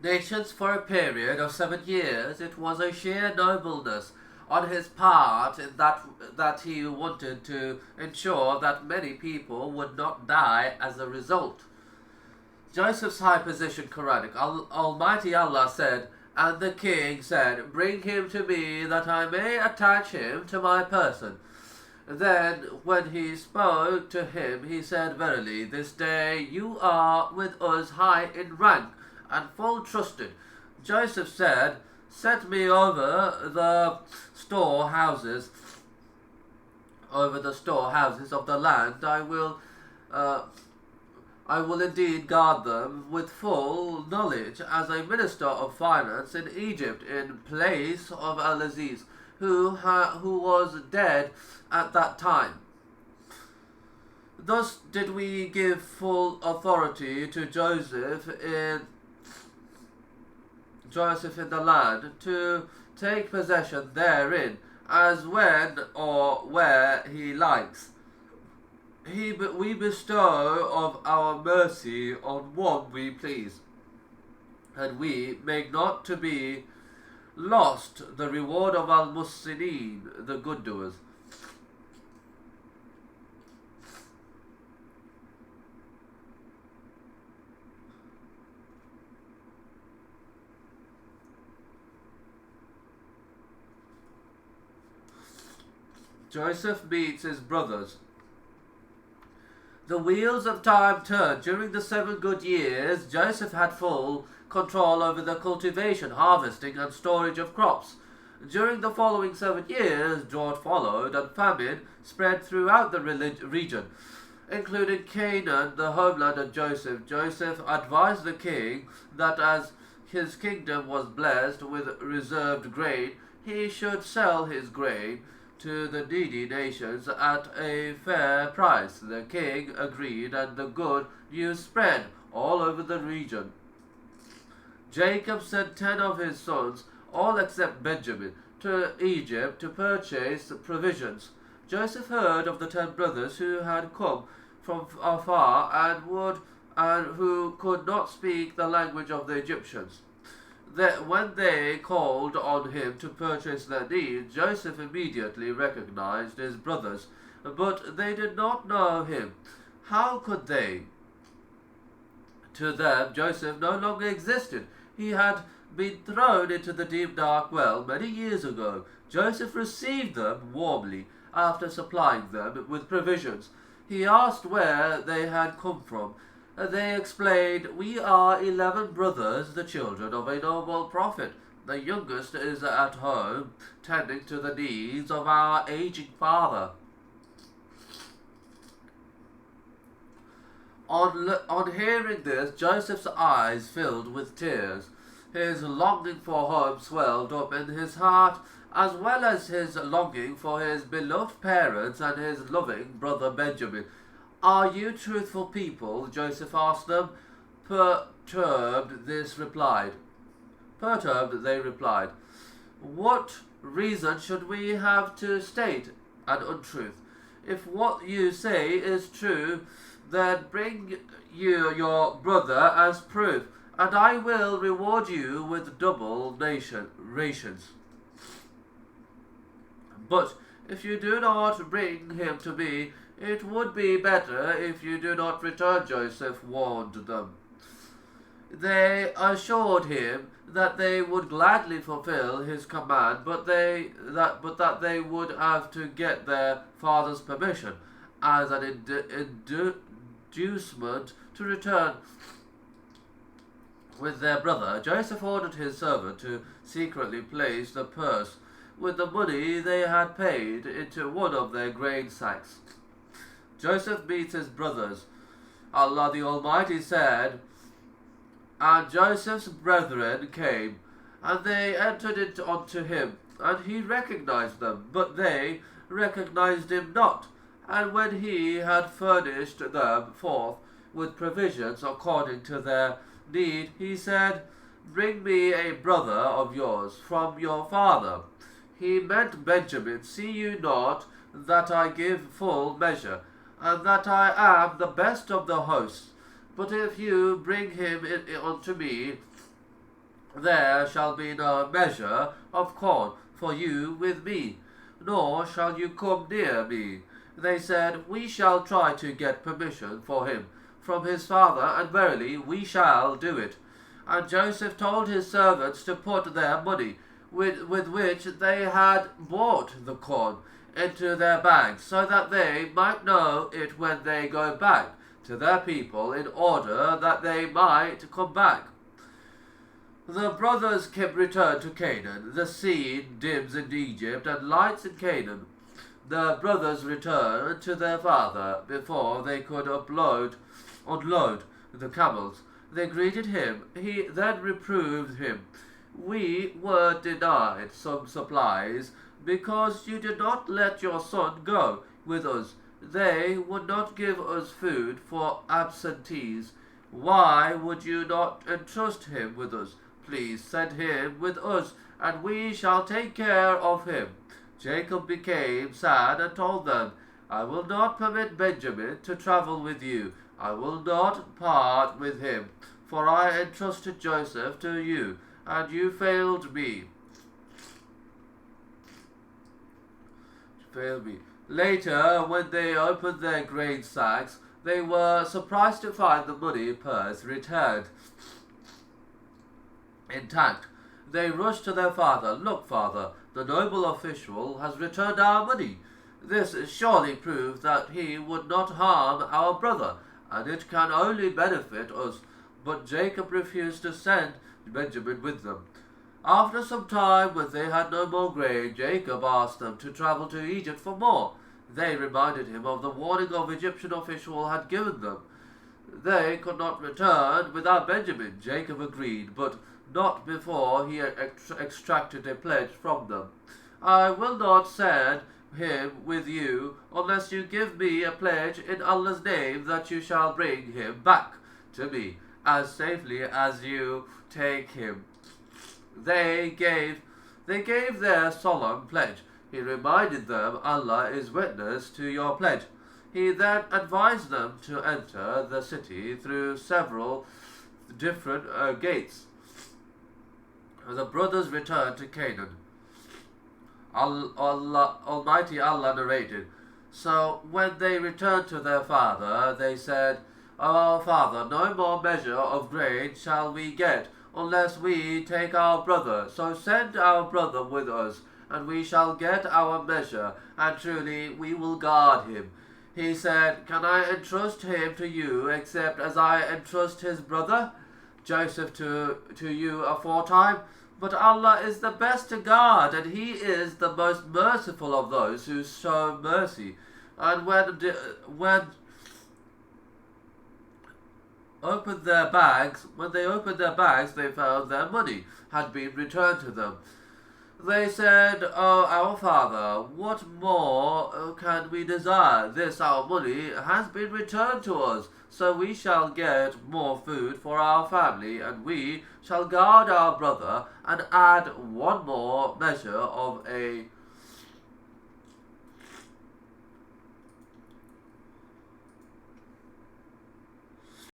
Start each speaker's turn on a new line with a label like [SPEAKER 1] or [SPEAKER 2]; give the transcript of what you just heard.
[SPEAKER 1] nations for a period of 7 years. It was a sheer nobleness on his part in that he wanted to ensure that many people would not die as a result. Joseph's high position Quranic. Almighty Allah said, and the king said, bring him to me that I may attach him to my person. Then when he spoke to him, he said, verily, this day you are with us high in rank and full trusted. Joseph said, set me over the storehouses of the land. I will indeed guard them with full knowledge as a minister of finance in Egypt in place of Al-Aziz, who was dead at that time. Thus did we give full authority to Joseph in the land to take possession therein, as when or where he likes. We bestow of our mercy on one we please, and we make not to be lost the reward of al-Muhsineen, the good doers. Joseph meets his brothers. The wheels of time turned. During the 7 good years, Joseph had full control over the cultivation, harvesting, and storage of crops. During the following 7 years, drought followed, and famine spread throughout the region, including Canaan, the homeland of Joseph. Joseph advised the king that as his kingdom was blessed with reserved grain, he should sell his grain to the needy nations at a fair price. The king agreed, and the good news spread all over the region. Jacob sent 10 of his sons, all except Benjamin, to Egypt to purchase provisions. Joseph heard of the 10 brothers who had come from afar and who could not speak the language of the Egyptians. When they called on him to purchase their needs, Joseph immediately recognized his brothers, but they did not know him. How could they? To them, Joseph no longer existed. He had been thrown into the deep dark well many years ago. Joseph received them warmly after supplying them with provisions. He asked where they had come from. They explained, we are 11 brothers, the children of a noble prophet. The youngest is at home, tending to the needs of our aging father. On hearing this, Joseph's eyes filled with tears. His longing for home swelled up in his heart, as well as his longing for his beloved parents and his loving brother Benjamin. Are you truthful people? Joseph asked them. Perturbed, they replied, what reason should we have to state an untruth? If what you say is true, then bring you your brother as proof, and I will reward you with double rations. But if you do not bring him to me, it would be better if you do not return, Joseph warned them. They assured him that they would gladly fulfill his command, but that they would have to get their father's permission as an inducement to return with their brother. Joseph ordered his servant to secretly place the purse with the money they had paid into one of their grain sacks. Joseph meets his brothers. Allah the Almighty said, and Joseph's brethren came, and they entered unto him, and he recognized them, but they recognized him not. And when he had furnished them forth with provisions according to their need, he said, bring me a brother of yours from your father. He meant Benjamin. See you not that I give full measure, and that I am the best of the hosts? But if you bring him unto me, there shall be no measure of corn for you with me, nor shall you come near me. They said, We shall try to get permission for him from his father, and verily we shall do it. And Joseph told his servants to put their money, with which they had bought the corn, into their bags, so that they might know it when they go back to their people, in order that they might come back. The brothers returned to Canaan. The scene dims in Egypt and lights in Canaan. The brothers returned to their father before they could unload the camels. They greeted him. He then reproved him. We were denied some supplies because you did not let your son go with us. They would not give us food for absentees. Why would you not entrust him with us? Please send him with us, and we shall take care of him. Jacob became sad and told them, I will not permit Benjamin to travel with you. I will not part with him, for I entrusted Joseph to you, and you failed me. Later, when they opened their grain sacks, they were surprised to find the money purse returned intact. They rushed to their father. Look, father, the noble official has returned our money. This surely proves that he would not harm our brother, and it can only benefit us. But Jacob refused to send Benjamin with them. After some time, when they had no more grain, Jacob asked them to travel to Egypt for more. They reminded him of the warning the Egyptian official had given them. They could not return without Benjamin. Jacob agreed, but not before he had extracted a pledge from them. I will not send him with you unless you give me a pledge in Allah's name that you shall bring him back to me as safely as you take him. They gave their solemn pledge. He reminded them, Allah is witness to your pledge. He then advised them to enter the city through several different gates. The brothers returned to Canaan. Almighty Allah narrated, So when they returned to their father, they said, O our father, no more measure of grain shall we get, unless we take our brother. So send our brother with us, and we shall get our measure, and truly we will guard him. He said, Can I entrust him to you, except as I entrust his brother, Joseph, to you aforetime? But Allah is the best to guard, and He is the most merciful of those who show mercy. And when they opened their bags, they found their money had been returned to them. They said, O our father, what more can we desire? This our money has been returned to us, so we shall get more food for our family, and we shall guard our brother, and add one more measure of a